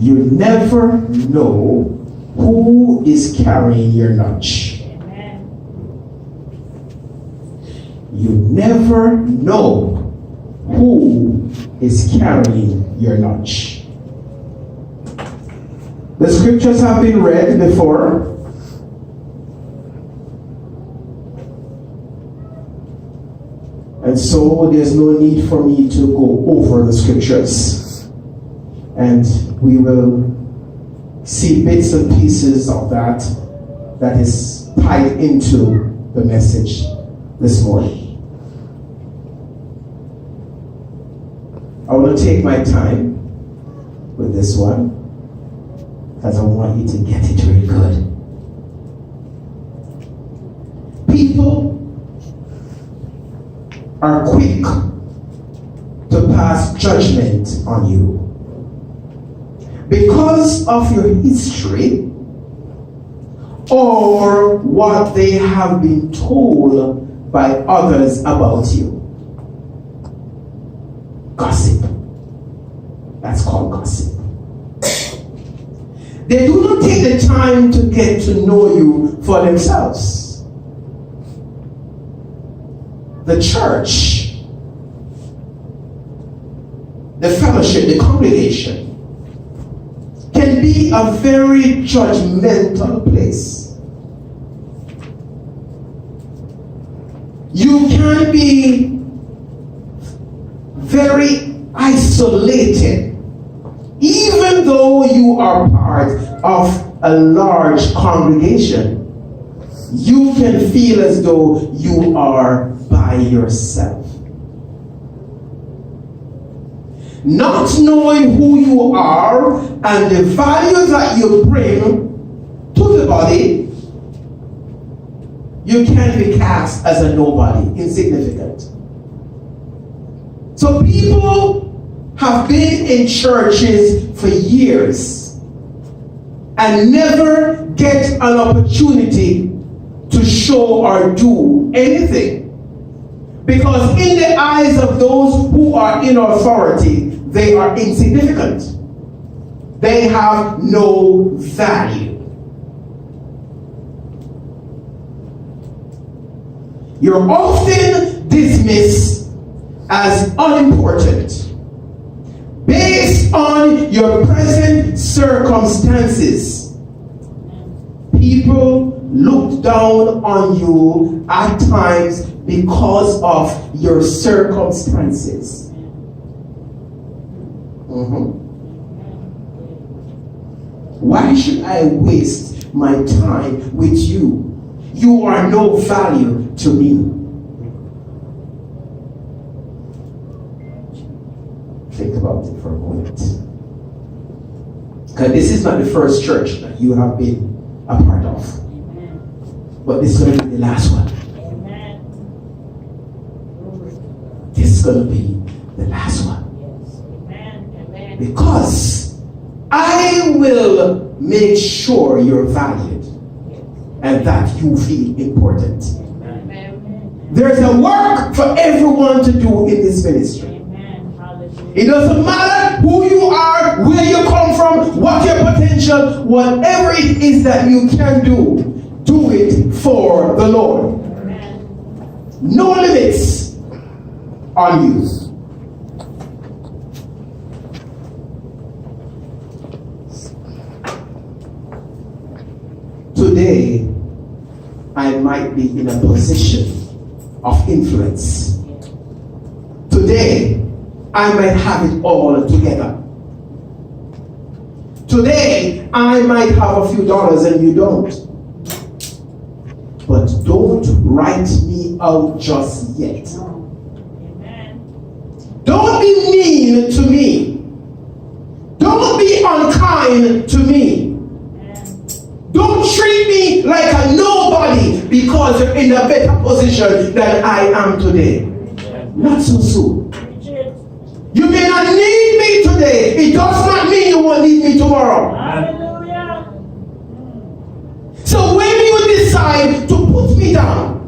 You never know who is carrying your lunch. Amen. You never know who is carrying your lunch. The scriptures have been read before. And so there's no need for me to go over the scriptures. And we will see bits and pieces of that is tied into the message this morning. I want to take my time with this one because I want you to get it really good. People are quick to pass judgment on you because of your history or what they have been told by others about you. Gossip. That's called gossip. They do not take the time to get to know you for themselves. The church, the fellowship, the congregation can be a very judgmental place. You can be very isolated, even though you are part of a large congregation. You can feel as though you are by yourself. Not knowing who you are and the value that you bring to the body, you can be cast as a nobody, insignificant. So people have been in churches for years and never get an opportunity to show or do anything. Because in the eyes of those who are in authority, they are insignificant. They have no value. You're often dismissed as unimportant based on your present circumstances. People look down on you at times because of your circumstances. Why should I waste my time with you? You are no value to me. Think about it for a moment. Because this is not the first church that you have been a part of. But this is going to be the last one. This is going to be the last one. Because I will make sure you're valued and that you feel important. There's a work for everyone to do in this ministry. It doesn't matter who you are, where you come from, what your potential, whatever it is that you can do it for the Lord. No limits on you. Today, I might be in a position of influence. Today, I might have it all together. Today, I might have a few dollars and you don't. But don't write me out just yet. Don't be mean to me. Don't be unkind to me. Don't treat me like a nobody because you're in a better position than I am today. Not so soon. You may not need me today. It does not mean you won't need me tomorrow. Hallelujah. So when you decide to put me down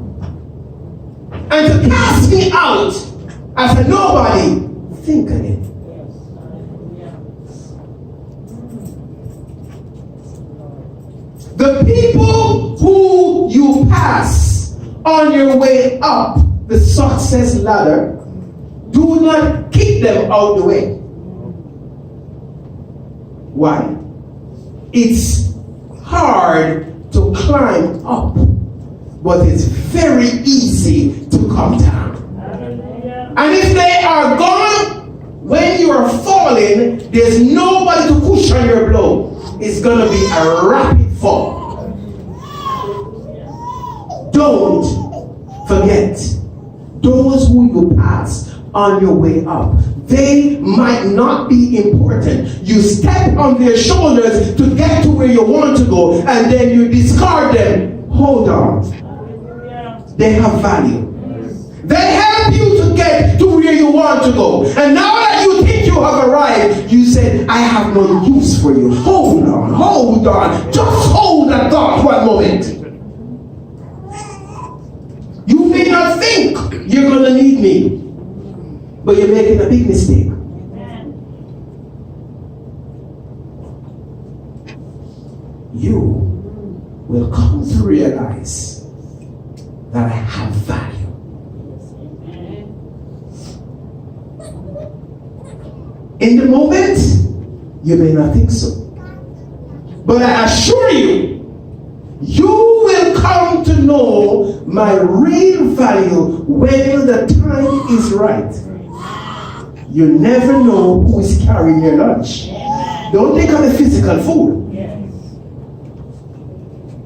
and to cast me out as a nobody, think again. The people who you pass on your way up the success ladder, do not kick them out the way. Why? It's hard to climb up, but it's very easy to come down. And if they are gone when you are falling, there's nobody to cushion your blow. It's going to be a rapid fall. Don't forget those who you pass on your way up. They might not be important. You step on their shoulders to get to where you want to go, and then you discard them. Hold on. They have value. They help you to get to where you want to go. And now that you think you have arrived, you said, I have no use for you. Hold on, hold on. Just hold that thought one moment. You may not think you're going to need me, but you're making a big mistake. You will come to realize that I have value. In the moment, you may not think so. But I assure you, you will come to know my real value when the time is right. You never know who is carrying your lunch. Don't think I'm a physical fool.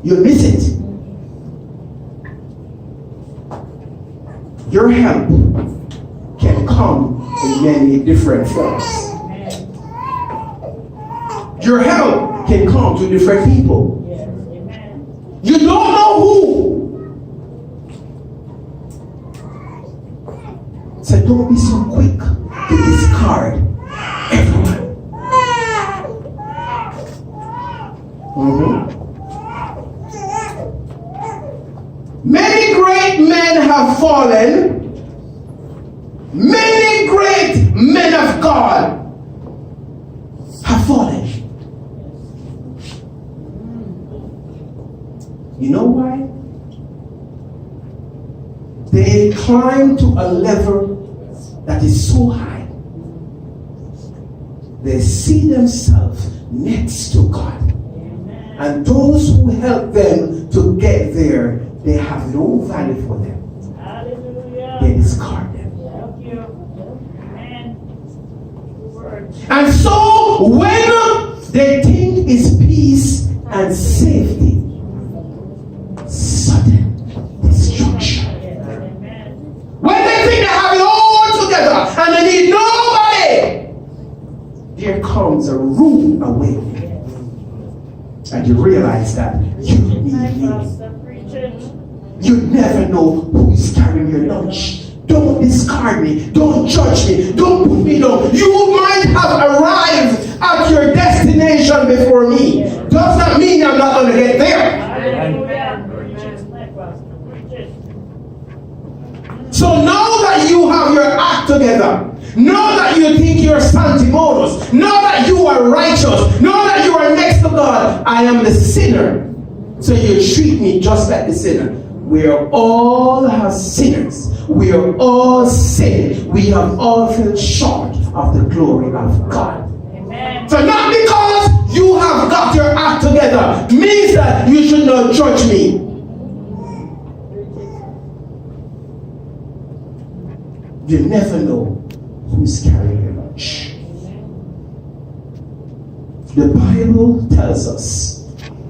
You miss it. Your help can come in many different forms. Your help can come to different people. You don't know who. So don't be so quick to discard everyone. Many great men have fallen. Many great men of God have fallen. You know why? They climb to a level that is so high. They see themselves next to God. And those who help them to get there, they have no value for them. They discard them. And so when they think it's peace and safety, sudden destruction. When they think they have it all together and they need nobody, there comes a rude awakening. And you realize that you need me. You never know who is carrying your lunch. Don't discard me. Don't judge me. Don't put me down. You might have arrived at your destination before me. Does not mean I'm not going to get there. So now that you have your act together, know that you think you're sanctimonious, know that you are righteous, know that you are next to God. I am the sinner. So you treat me just like the sinner. We are all have sinners. We are all sinned. We have all fell short of the glory of God. Amen. So not because you have got your act together means that you should not judge me. You never know who's carrying your lunch. The Bible tells us,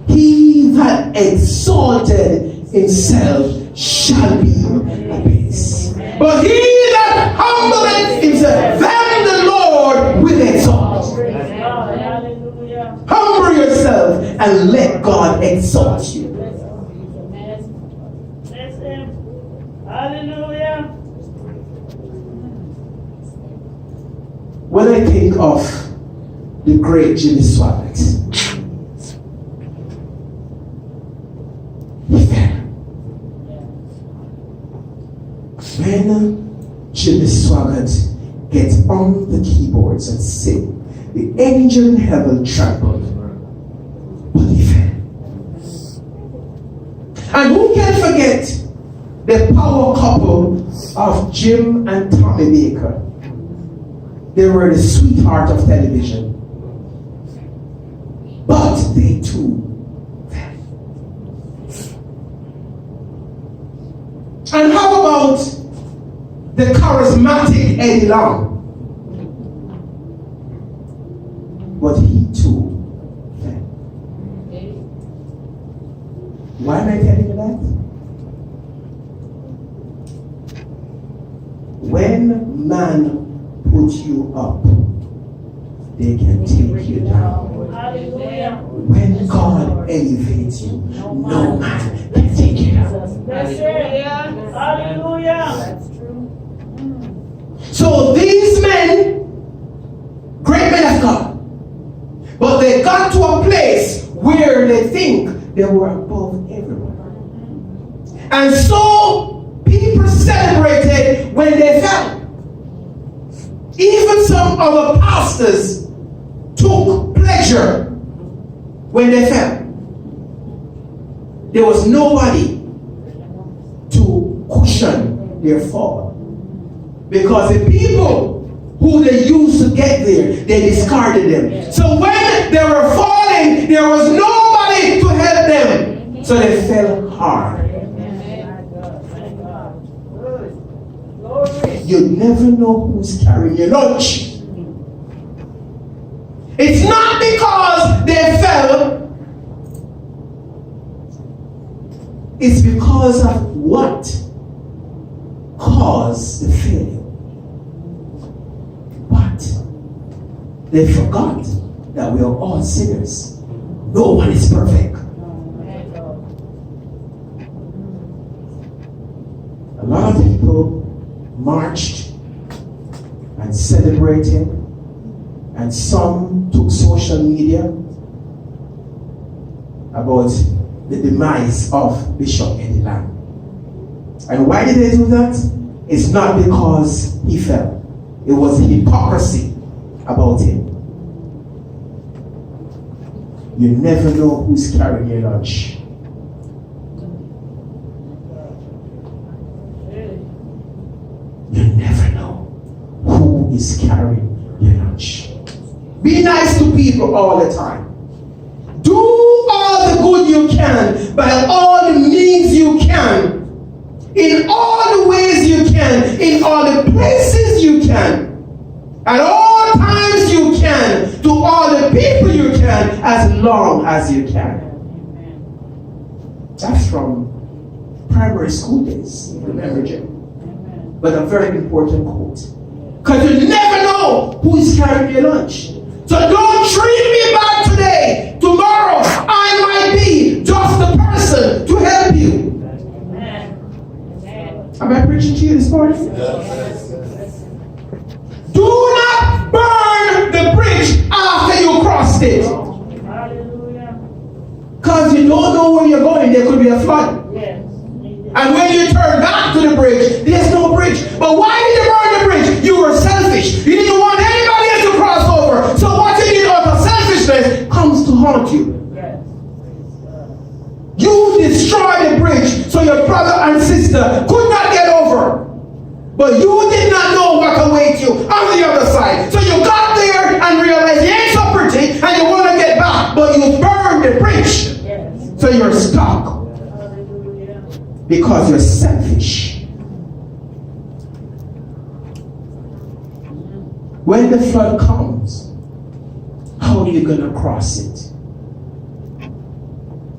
he that exalted himself shall be abased. But he that humbleth himself, then the Lord will exalt. Humble yourself and let God exalt you. Hallelujah. When I think of the great Jimmy Swaggart, when Jimmy Swaggart gets on the keyboards and sing, the angel in heaven trembled, but he fell. And who can forget the power couple of Jim and Tommy Baker? They were the sweetheart of television. But they too fell. And how about the charismatic Eddie Long? But he too fell. Why am I telling you that? When man puts you up, they can take you down. When God elevates you, no man can take you down. Hallelujah. So these men, great men of God, but they got to a place where they think they were above everyone. And so people celebrated when they fell. Even some other pastors took pleasure when they fell. There was nobody to cushion their fall. Because the people who they used to get there, they discarded them. So when they were falling, there was nobody to help them. So they fell hard. You never know who's carrying your lunch. It's not because they fell. It's because of what caused the failure. But they forgot that we are all sinners. No one is perfect. A lot of people marched and celebrated, and some took social media about the demise of Bishop Eddie Lang. And why did they do that? It's not because he fell. It was hypocrisy about him. You never know who's carrying your lunch. You never know who is carrying your lunch. Be nice to people all the time. Do all the good you can by all the means you can. In all the ways you can. In all the places you can. At all times you can. To all the people you can. As long as you can. That's from primary school days. Remember, Jim? But a very important quote. Because you never know who is carrying your lunch. So don't treat me bad today. Tomorrow I might be just the person to help you. Amen. Am I preaching to you this morning? Yes. Do not burn the bridge after you crossed it. Because you don't know where you're going. There could be a flood. Yes. And when you turn back to the bridge, there's no bridge. But why did you burn the bridge? You were selfish. You didn't want anybody else to cross over. So what you did out of selfishness comes to haunt you. Yes. You destroyed the bridge so your brother and sister could not get over. But you did not know what awaited you on the other side. So you got there and realized you ain't so pretty and you want to get back. But you burned the bridge. Yes. So you're stuck. Because you're selfish. When the flood comes, how are you going to cross it?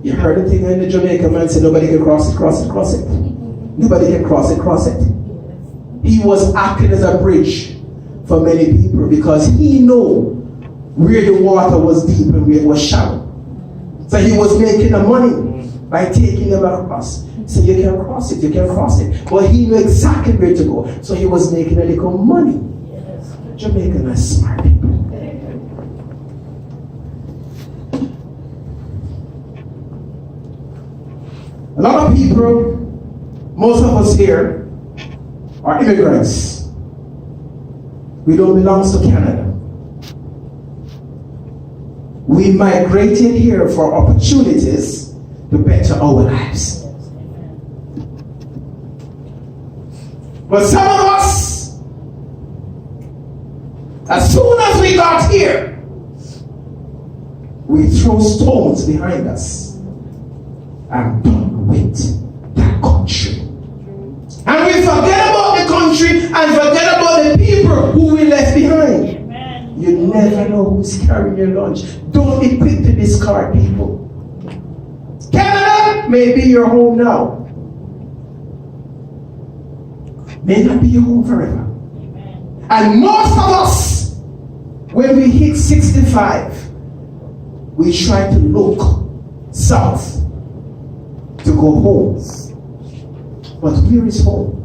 You heard the thing in the Jamaican man said nobody can cross it, cross it, cross it. Nobody can cross it, cross it. He was acting as a bridge for many people because he knew where the water was deep and where it was shallow. So he was making the money by taking them across. So you can cross it, you can cross it. But he knew exactly where to go. So he was making a little money. Yes. Jamaican are smart people. A lot of people, most of us here, are immigrants. We don't belong to Canada. We migrated here for opportunities to better our lives. But some of us, as soon as we got here, we throw stones behind us and done with that country. And we forget about the country and forget about the people who we left behind. Amen. You never know who's carrying your lunch. Don't be quick to discard people. Canada may be your home now. May not be your home forever. Amen. And most of us, when we hit 65, we try to look south to go home. But where is home?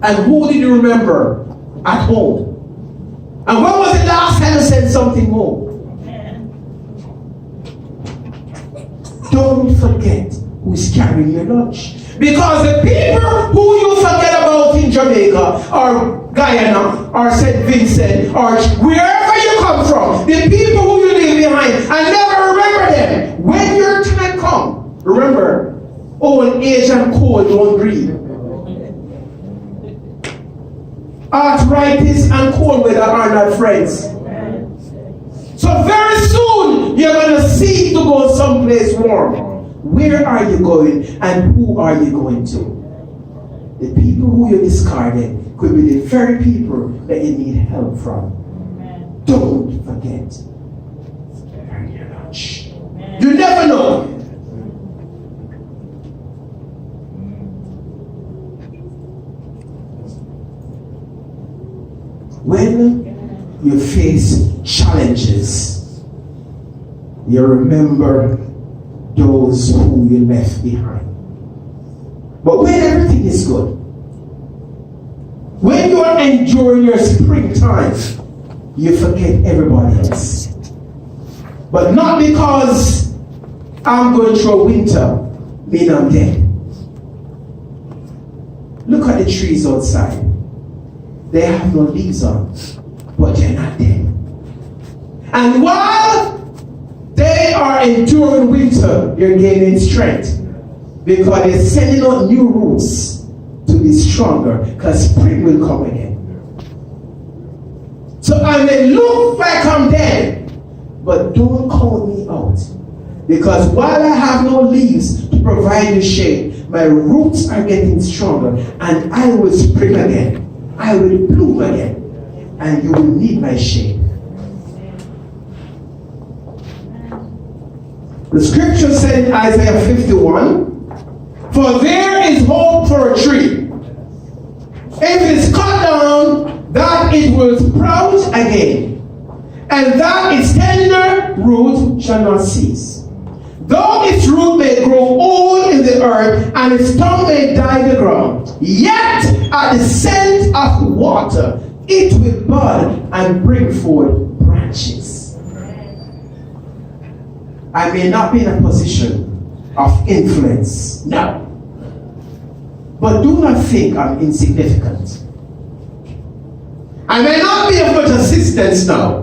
And who did you remember at home? And when was the last time you sent something home? Don't forget who's carrying your lunch. Because the people who you forget about in Jamaica or Guyana or St. Vincent or wherever you come from, the people who you leave behind and never remember them. When your time comes, remember, old age and cold don't breathe. Arthritis and cold weather are not friends. So very soon you're going to seek to go someplace warm. Where are you going and who are you going to? The people who you discarded could be the very people that you need help from. Don't forget. Your lunch. You never know. When you face challenges, you remember those who you left behind. But when everything is good, when you are enjoying your springtime, you forget everybody else. But not because I'm going through winter, mean I'm dead. Look at the trees outside. They have no leaves on, but they're not dead. And while they are enduring winter, you're gaining strength because they're sending out new roots to be stronger because spring will come again. So I may look like I'm dead, but don't count me out. Because while I have no leaves to provide you shade, my roots are getting stronger and I will spring again. I will bloom again, and you will need my shade. The scripture said in Isaiah 51, for there is hope for a tree. If it is cut down, that it will sprout again, and that its tender root shall not cease. Though its root may grow old in the earth, and its stump may die the ground, yet at the scent of water it will bud and bring forth branches. I may not be in a position of influence now, but do not think I'm insignificant. I may not be of much assistance now,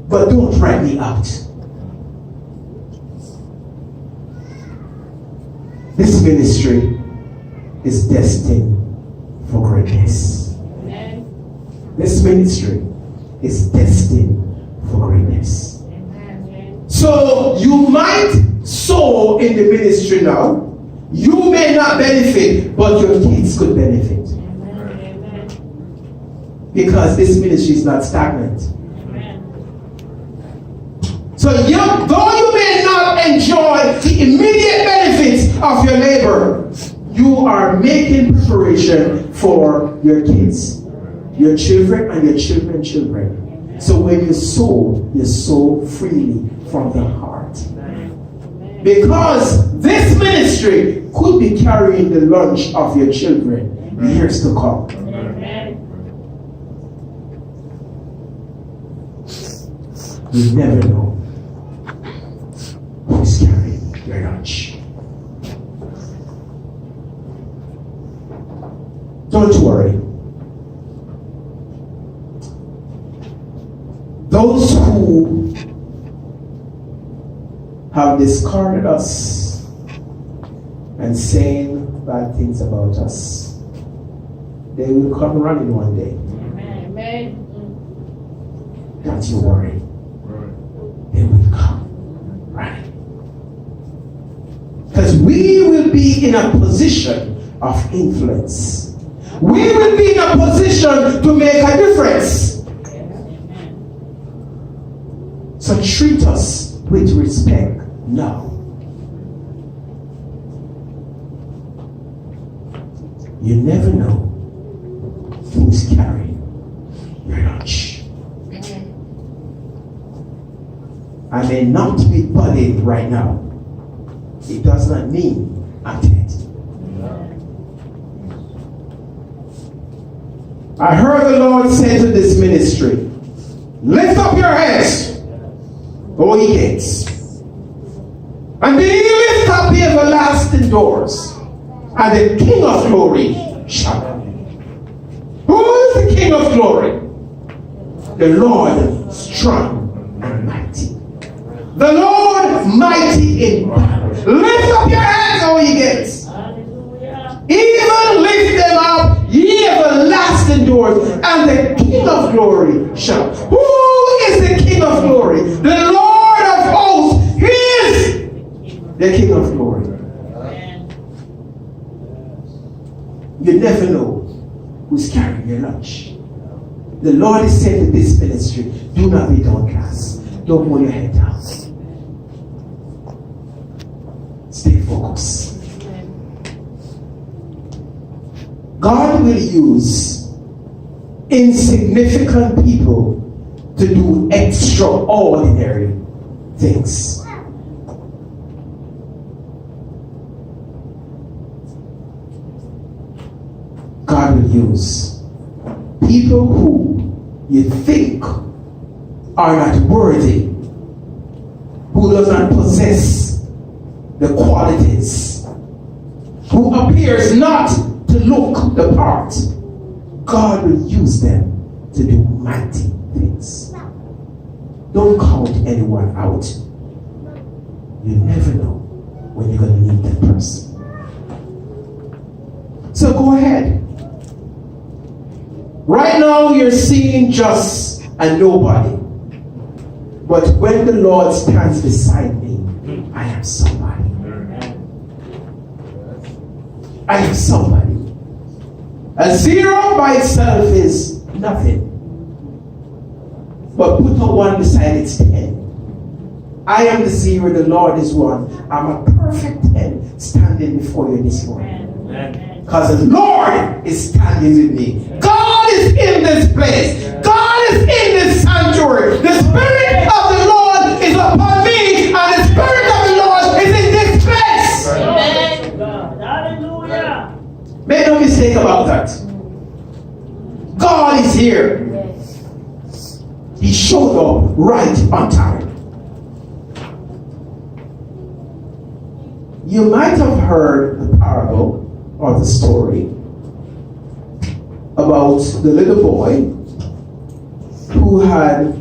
but don't write me out. This ministry is destined for greatness. Amen. This ministry is destined for greatness. Amen. So you might sow in the ministry now. You may not benefit, but your kids could benefit. Amen. Because this ministry is not stagnant. So though you may not enjoy the immediate benefits of your labor, you are making preparation for your kids, your children, and your children's children. So when you sow freely from the heart. Because this ministry could be carrying the lunch of your children years to come. You never know who's carrying your lunch. Don't worry. Those who have discarded us and saying bad things about us, they will come running one day. Amen. Don't you worry. They will come running. Because we will be in a position of influence. We will be in a position to make a difference. So treat us with respect now. You never know who's carrying your lunch. I may not be budding right now. It does not mean I'm dead. I heard the Lord say to this ministry, lift up your heads, O ye gates, and be lift up the everlasting doors, and the King of glory shall come in. Who is the King of glory? The Lord strong and mighty. The Lord mighty in battle. Lift up your hands, O ye gates. Even lift them up, ye everlasting doors, and the King of glory shall. Who is the King of glory? The Lord of hosts. He is the King of glory. You never know who's carrying your lunch. The Lord is saying to this ministry, do not be downcast. Don't hold your head down. Stay focused. God will use insignificant people to do extraordinary things. God will use people who you think are not worthy, who does not possess the qualities, who appears not to look the part. God will use them to do mighty things. Don't count anyone out. You never know when you're going to need that person. So go ahead. Right now you're seeing just a nobody. But when the Lord stands beside me, I am somebody. I am somebody. A zero by itself is nothing. But put a one beside its 10. I am the zero, the Lord is one. I'm a perfect 10 standing before you this morning. Because the Lord is standing with me. God is in this place. God is in this sanctuary. The Spirit of the Lord is upon me, and the Spirit of the Lord is in this place. Amen. Hallelujah. Make no mistake about that. God is here. He showed up right on time. You might have heard the parable or the story about the little boy who had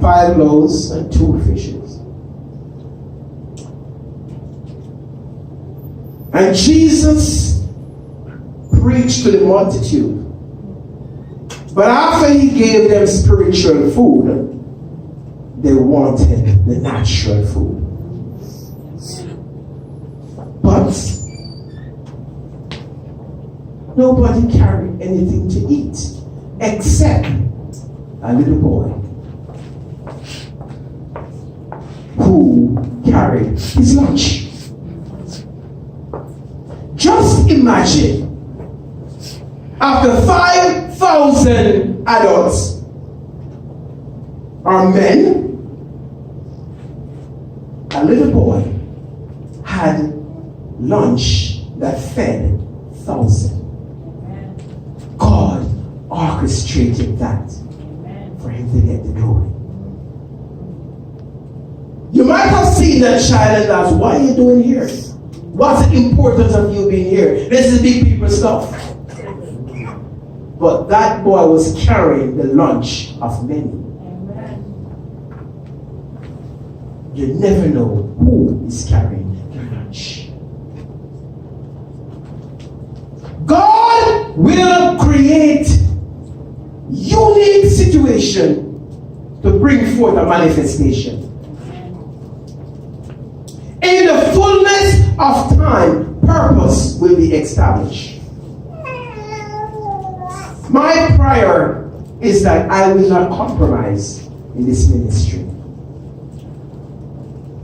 5 loaves and 2 fishes. And Jesus preached to the multitude. But after he gave them spiritual food, they wanted the natural food. But nobody carried anything to eat except a little boy who carried his lunch. Just imagine, after 5,000 adults are men, a little boy had lunch that fed 1,000. God orchestrated that for him to get the glory. You might have seen that child and asked, what are you doing here? What's the importance of you being here? This is big people stuff. But that boy was carrying the lunch of many. You never know who is carrying your lunch. God will create unique situation to bring forth a manifestation. In the fullness of time, purpose will be established. My prayer is that I will not compromise in this ministry.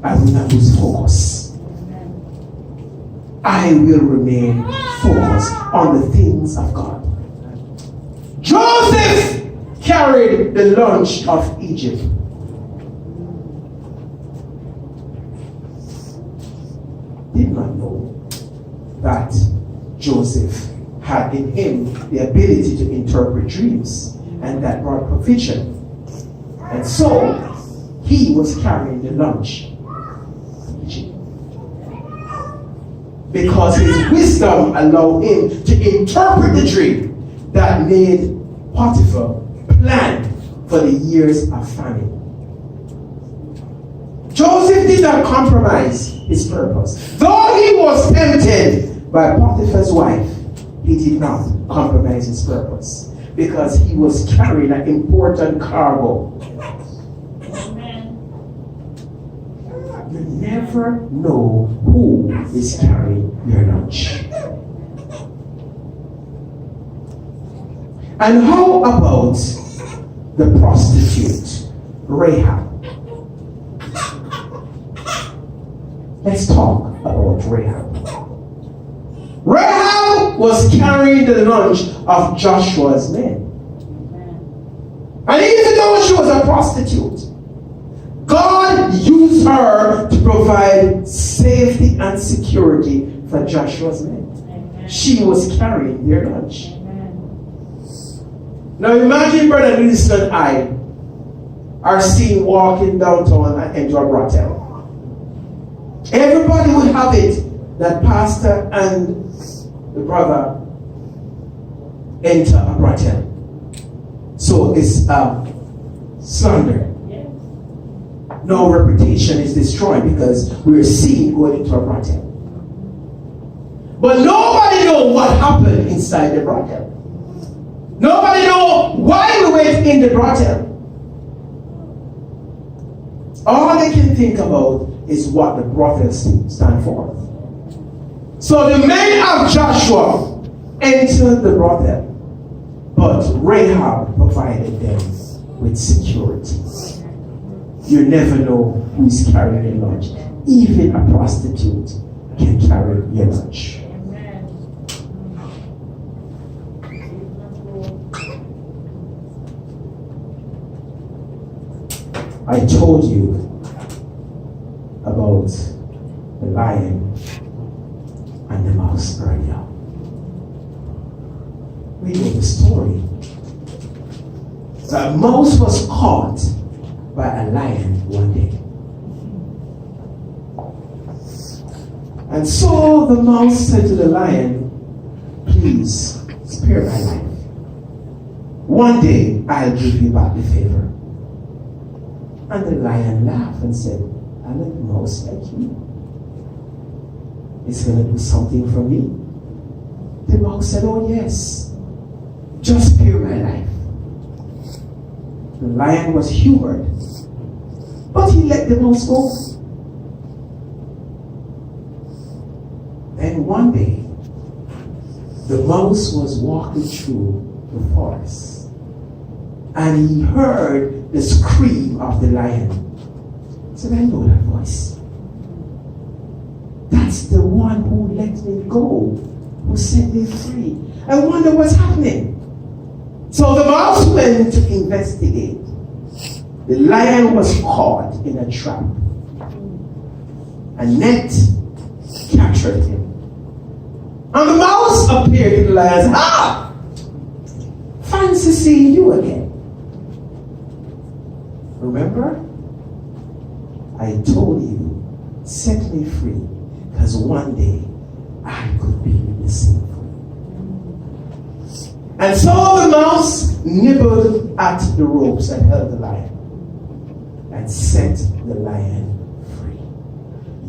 I will not lose focus. I will remain focused on the things of God. Joseph carried the lunch of Egypt. Did not know that Joseph had in him the ability to interpret dreams, and that brought provision. And so he was carrying the lunch of Egypt, because his wisdom allowed him to interpret the dream that made Potiphar plan for the years of famine. Joseph did not compromise his purpose. Though he was tempted by Potiphar's wife, he did not compromise his purpose, because he was carrying an important cargo. You never know who is carrying your lunch. And how about the prostitute, Rahab? Let's talk about Rahab. Rahab was carrying the lunch of Joshua's men. And even though she was a prostitute, God used her to provide safety and security for Joshua's men. She was carrying their lunch. Now imagine Brother Wilson and I are seen walking downtown and enter a brothel. Everybody would have it that pastor and the brother enter a brothel. So it's slander. No reputation is destroyed because we're seen going into a brothel. But nobody knows what happened inside the brothel. Nobody knows why we went in the brothel. All they can think about is what the brothel stand for. So the men of Joshua entered the brothel, but Rahab provided them with security. You never know who's carrying your lunch. Even a prostitute can carry your lunch. I told you about the lion and the mouse earlier. We know the story. The mouse was caught by a lion one day. And so the mouse said to the lion, please spare my life. One day I'll give you back the favor. And the lion laughed and said, I'm a mouse like you. It's going to do something for me. The mouse said, oh yes, just spare my life. The lion was humored, but he let the mouse go. And one day, the mouse was walking through the forest, and he heard the scream of the lion. He said, I know that voice. That's the one who let me go, who set me free. I wonder what's happening. So the mouse went to investigate. The lion was caught in a trap. A net captured him. And the mouse appeared to the lion and said, ah! Fancy seeing you again. Remember? I told you, set me free, because one day I could be in the same free. And so the mouse nibbled at the ropes that held the lion and set the lion free.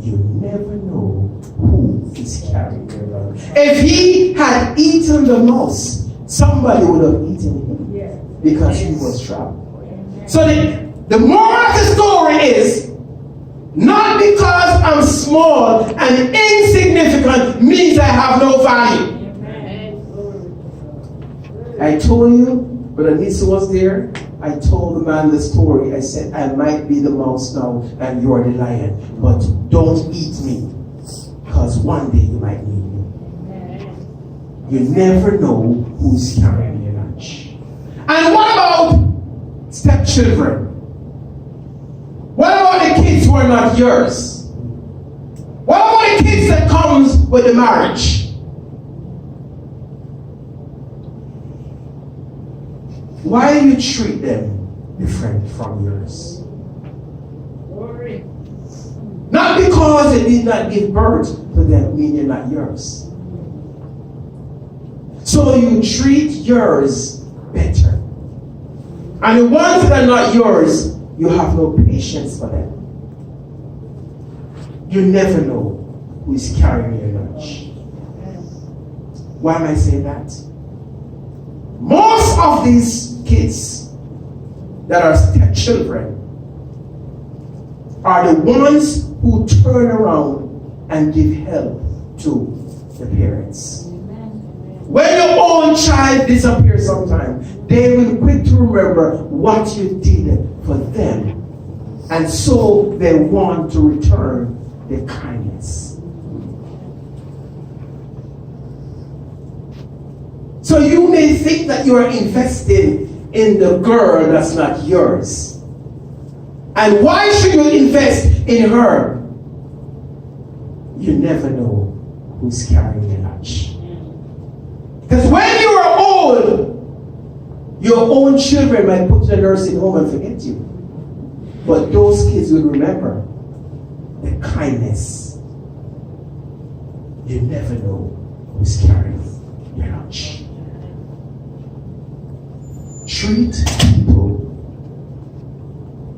You never know who is carrying your love. If he had eaten the mouse, somebody would have eaten him because he was trapped. So the moral of the story is, not because I'm small and insignificant means I have no value. I told you, Brother Nisa was there. I told the man the story. I said, I might be the mouse now and you're the lion, but don't eat me, because one day you might need me. You never know who's carrying your lunch. And what about stepchildren? What about the kids who are not yours? What about the kids that comes with the marriage? Why do you treat them different from yours? Not because they did not give birth to them, mean they're not yours. So you treat yours better. And the ones that are not yours, you have no patience for them. You never know who is carrying your lunch. Why am I saying that? Most of these kids that are stepchildren are the ones who turn around and give help to the parents. When your own child disappears sometime, they will quick to remember what you did for them. And so they want to return the kindness. So you may think that you are investing in the girl that's not yours. And why should you invest in her? You never know who's carrying your lunch. Because when you are old, your own children might put you in a nursing home and forget you. But those kids will remember the kindness. You never know who's carrying your lunch. Treat people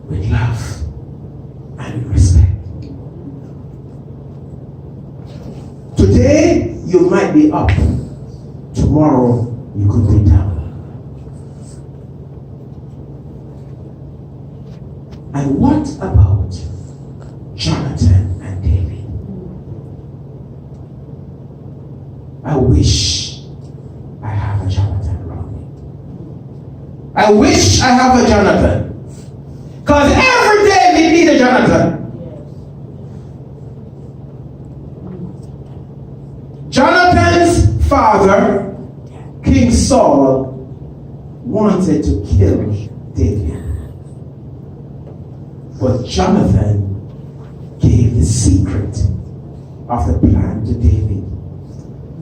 with love and respect. Today, you might be up. Tomorrow, you could be down. And what about Jonathan and David? I wish I have a Jonathan around me. I wish I have a Jonathan. Because every day we need a Jonathan. Jonathan's father, King Saul, wanted to kill David. But Jonathan gave the secret of the plan to David.